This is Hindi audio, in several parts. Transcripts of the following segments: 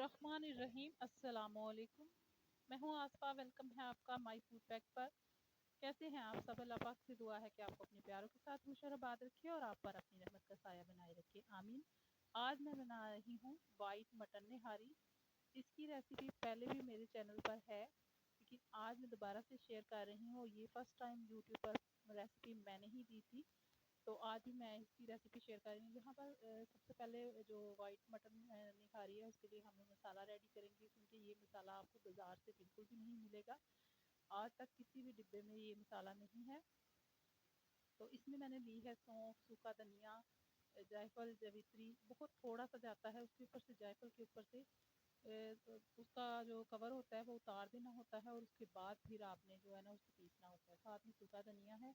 बिस्मिल्लाहिर्रहमानिर्रहीम। अस्सलामुअलैकुम। मैं हूँ आसफा। वेलकम है आपका माई फूड पैक पर। कैसे हैं आप सब? अल्लाह पाक से दुआ है कि आपको अपने प्यारों के साथ मुशर्रबाद रखे और आप पर अपनी रहमत का साया बनाए रखे, आमीन। आज मैं बना रही हूँ वाइट मटन निहारी। इसकी रेसिपी पहले भी मेरे चैनल पर है, लेकिन आज मैं दोबारा से शेयर कर रही हूँ। ये फर्स्ट टाइम यूट्यूब पर रेसिपी मैंने ही दी थी, तो आज भी मैं इसकी रेसिपी शेयर कर रही हूँ। यहाँ पर सबसे पहले जो वाइट मटन निखारी है उसके लिए हम लोग मसाला रेडी करेंगे, क्योंकि ये मसाला आपको बाज़ार से बिल्कुल भी नहीं मिलेगा। आज तक किसी भी डिब्बे में ये मसाला नहीं है। तो इसमें मैंने ली है सौंफ, सूखा धनिया, जायफल, जवित्री। बहुत थोड़ा सा जाता है उसके ऊपर से, जायफल के ऊपर से तो उसका जो कवर होता है वो उतार देना होता है, और उसके बाद फिर आपने जो है ना उसको पीसना होता है। साथ में सूखा धनिया है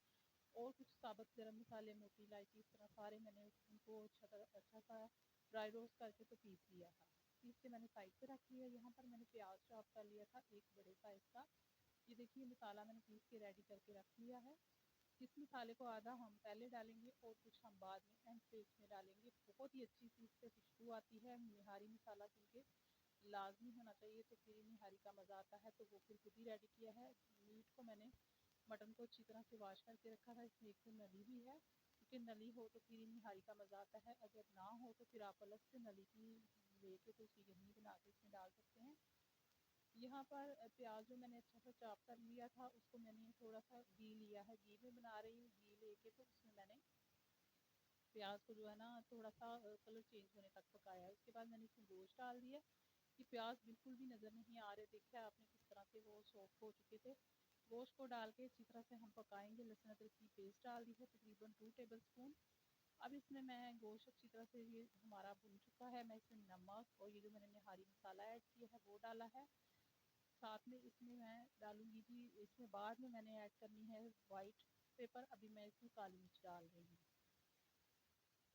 और कुछ साबुत गरम मसाले, मोटी इलायची, इस तरह सारे मैंने उनको अच्छा सा ड्राई रोस्ट करके तो पीस लिया था। पीस के मैंने साइड पे रख लिया। यहाँ पर मैंने प्याज चॉप कर लिया था एक बड़े साइज का। ये देखिए मसाला मैंने पीस के रेडी करके रख लिया है। इस मसाले को आधा हम पहले डालेंगे और कुछ हम बाद में एंड स्टेज में डालेंगे। बहुत ही अच्छी सी इससे खुशबू आती है। निहारी मसाला क्योंकि लाजमी होना चाहिए, तो फिर निहारी का मज़ा आता है। तो वो फिर खुद ही रेडी किया है। मीट को मैंने, मटन को अच्छी तरह से वॉश करके रखा था। इसमें एक तो नली भी है, क्योंकि नली हो तो फिर निहारी का मज़ा आता है। अगर ना हो तो फिर आप अलग से नली की लेके तो उसकी यहीं बना के इसमें डाल सकते हैं। यहाँ पर प्याज जो मैंने अच्छा सा चॉप कर लिया था उसको मैंने थोड़ा सा घी लिया है। घी में बना रही हूँ। घी लेके तो उसमें मैंने प्याज को जो है ना थोड़ा सा कलर चेंज होने तक पकाया है। उसके बाद मैंने इसमें गोश्त डाल दिया। कि प्याज बिल्कुल भी नज़र नहीं आ रहे, देखा आपने किस तरह से वो सॉफ्ट हो चुके थे। गोश्त को डाल के अच्छी तरह से हम पकाएंगे। लहसुन अदरक की पेस्ट डाल दी है तकरीबन 2 टेबल स्पून। अब इसमें मैं गोश्त अच्छी तरह से ये हमारा भुन चुका है। मैं इसमें नमक और ये जो मैंने निहारी मसाला ऐड किया है वो डाला है। साथ में इसमें मैं डालूंगी जी, इसमें बाद में मैंने ऐड करनी है वाइट पेपर। अभी मैं इसमें काली मिर्च डाल रही हूँ।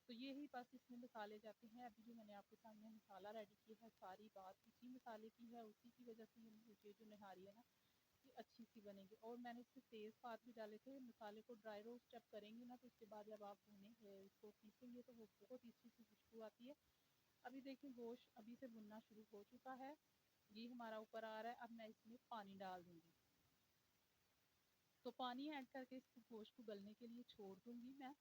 तो ये ही बस इसमें मसाले जाते हैं। अभी जो मैंने आपके सामने मसाला रेडी किया है, सारी बात इसी मसाले की है। उसी की वजह से ये जो निहारी है ना ये अच्छी सी बनेगी। और मैंने इसमें तेज़पात भी डाले थे। मसाले को ड्राई रोस्ट जब करेंगे ना तो उसके बाद जब आप भुने इसको पीसेंगे तो वो बहुत ही अच्छी सी खुशबू आती है। अभी देखिए गोश्त अभी से भुनना शुरू हो चुका है। ये हमारा ऊपर आ रहा है। अब मैं इसमें पानी डाल दूंगी। तो पानी ऐड करके इसको गोश्त को गलने के लिए छोड़ दूंगी मैं।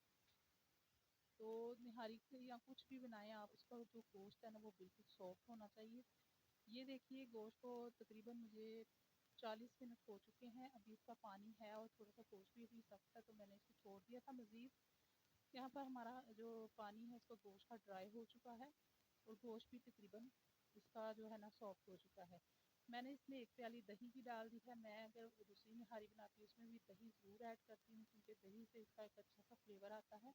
तो निहारी के या कुछ भी बनाएं आप, उसका जो गोश्त है ना वो बिल्कुल सॉफ्ट होना चाहिए। ये देखिए गोश्त को तकरीबन मुझे 40 मिनट हो चुके हैं। अभी इसका पानी है और थोड़ा सा गोश्त भी अभी सख्त है, तो मैंने इसको छोड़ दिया था मज़ीद। यहाँ पर हमारा जो पानी है इसका गोश्त का ड्राई हो चुका है और गोश्त भी तकरीबन इसका जो है ना सॉफ्ट हो चुका है। मैंने इसमें एक प्याली दही की डाल दी है। मैं अगर दूसरी निहारी बनाती हूँ उसमें भी दही ज़रूर ऐड करती हूँ, क्योंकि दही से इसका एक अच्छा सा फ्लेवर आता है।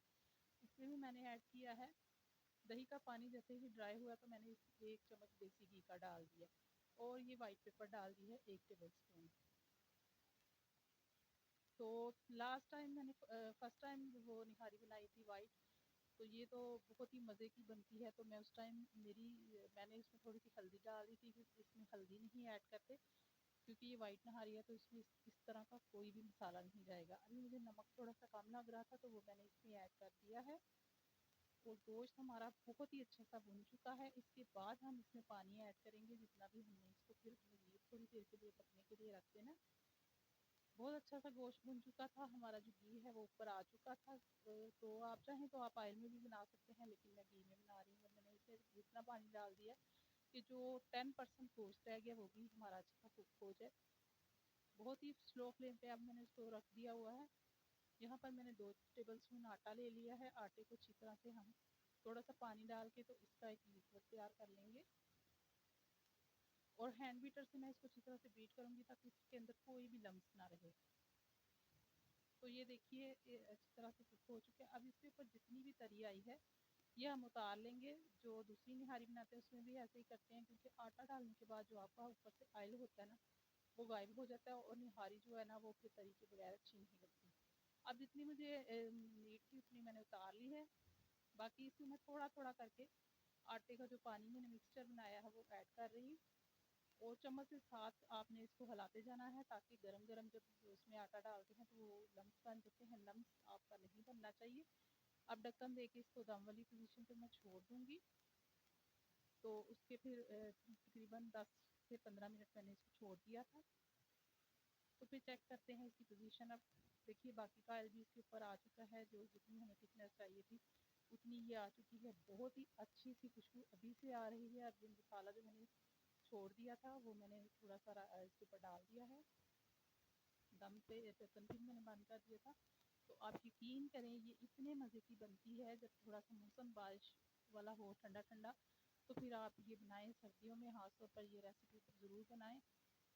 इसमें भी मैंने ऐड किया है। दही का पानी जैसे ही ड्राई हुआ तो मैंने इसमें 1 चम्मच देसी घी का डाल दिया और ये वाइट पेपर डाल दी है 1 टेबल स्पून। तो लास्ट टाइम मैंने फर्स्ट टाइम वो निहारी बनाई थी वाइट, तो ये तो बहुत ही मज़े की बनती है। तो मैं उस टाइम मैंने इसमें थोड़ी सी हल्दी डाल दी थी, कि इसमें हल्दी नहीं ऐड करते क्योंकि ये वाइट नहारी है, तो इसमें इस तरह का कोई भी मसाला नहीं जाएगा। अभी मुझे नमक थोड़ा सा कम लग रहा था तो वो मैंने इसमें ऐड कर दिया है। और गोश्त हमारा बहुत ही अच्छा सा भुन चुका है। इसके बाद हम इसमें पानी ऐड करेंगे जितना भी हमने इसको फिर मज़ीद थोड़ी देर के लिए पकने के लिए रख देना। बहुत अच्छा सा गोश्त भुन चुका था। हमारा जो घी है वो ऊपर आ चुका था। तो आप चाहें तो आप ऑयल में भी बना सकते हैं, लेकिन मैं घी में बना रही हूँ। और मैंने इसे इतना पानी डाल दिया कि जो 10% गोश्त रह गया वो भी हमारा अच्छा सा कुक हो जाए। बहुत ही स्लो फ्लेम पे अब मैंने इसको रख दिया हुआ है। यहाँ पर मैंने 2 टेबल स्पून आटा ले लिया है। आटे को अच्छी तरह से हम थोड़ा सा पानी डाल के तो इसका एक लिक्विड तैयार कर लेंगे। और हैंड बीटर से मैं इसको अच्छी तरह से बीट करूँगी ताकि इसके अंदर कोई भी लम्स ना रहे। तो ये देखिए ये अच्छी तरह से कुक हो चुके हैं। अब इसके ऊपर जितनी भी तरी आई है ये हम उतार लेंगे। जो दूसरी निहारी बनाते हैं उसमें भी ऐसे ही करते हैं, क्योंकि आटा डालने के बाद जो आपका ऊपर से ऑयल होता है ना वो गायब हो जाता है और निहारी जो है ना वो फिर तरी के बगैर अच्छी नहीं लगती। अब जितनी मुझे नीड थी उतनी मैंने उतार ली है। बाकी इसमें मैं थोड़ा थोड़ा करके आटे का जो पानी मैंने मिक्सचर बनाया है वो ऐड कर रही हूँ। और चम्मच के साथ आपने इसको हिलाते जाना है ताकि गरम गरम जब उसमें आटा डालते हैं तो वो लम्स बन जाते हैं। लम्स आपका नहीं बनना चाहिए। अब ढक्कन दे के इसको दम वाली पोजीशन पे मैं छोड़ दूंगी। तो उसके फिर तकरीबन 10 से 15 मिनट मैंने इसको छोड़ दिया था। तो फिर चेक करते हैं इसकी पोजीशन। अब देखिए बाकी का ऑयल भी इसके ऊपर आ चुका है, जो जितनी हमें थिकनेस चाहिए थी उतनी ये आ चुकी है। बहुत ही अच्छी सी खुशबू अभी से आ रही है। अब जो मसाला जो मैंने छोड़ दिया था वो मैंने थोड़ा सा इसके ऊपर डाल दिया है। दम पे ढक्कन भी मैंने बंद कर दिया था। तो आप यकीन करें ये इतने मज़े की बनती है। जब थोड़ा सा मौसम बारिश वाला हो, ठंडा ठंडा, तो फिर आप ये बनाएं सर्दियों में, खासतौर पर ये रेसिपी ज़रूर बनाएं।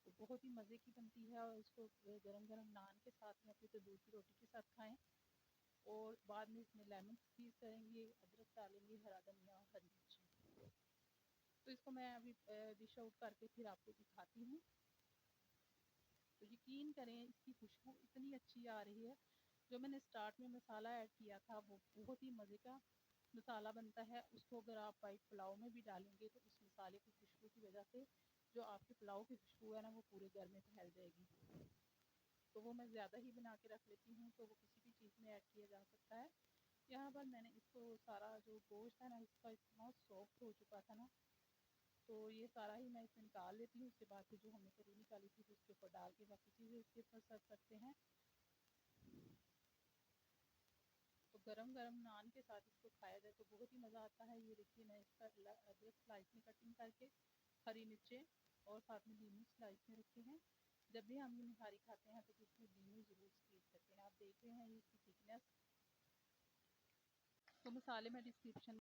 तो बहुत ही मज़े की बनती है और इसको गरम गरम नान के साथ या फिर तंदूर की रोटी के साथ खाएं। और बाद में इसमें लेमन स्क्वीज़ करेंगे, अदरक डालेंगे, हरा धनिया, हरी मिर्ची। तो इसको मैं अभी डिश आउट करके फिर आपको दिखाती हूँ। तो यकीन करें इसकी खुशबू इतनी अच्छी आ रही है। जो मैंने स्टार्ट में मसाला ऐड किया था वो बहुत ही मज़े का मसाला बनता है। उसको अगर आप वाइट पुलाव में भी डालेंगे तो उस मसाले की खुशबू की वजह से जो आपके पुलाव की खुशबू है ना, वो पूरे घर में फैल जाएगी। तो वो मैं ज़्यादा ही बना के रख लेती हूँ, तो वो किसी भी चीज़ में ऐड किया जा सकता है। यहाँ पर मैंने इसको सारा जो गोश्त है ना इसका इतना सॉफ्ट हो चुका था ना, तो ये सारा ही मैं इसमें निकाल लेती हूँ। उसके बाद फिर जो हमने करी निकाली थी उसके ऊपर डाल के बाकी चीज़ें इसके ऊपर सर्व करते हैं। तो गरम गरम नान के साथ इसको खाया जाए तो बहुत ही मज़ा आता है। ये देखिए मैं इसका अदरक स्लाइस में कटिंग करके, हरी मिर्चें और साथ में लीमू स्लाइस में रखे हैं। जब भी हम ये निहारी खाते हैं तो इसमें लीमू ज़रूर स्क्वीज़ करते हैं। आप देख रहे हैं ये इसकी थिकनेस। तो मसाले मैं डिस्क्रिप्शन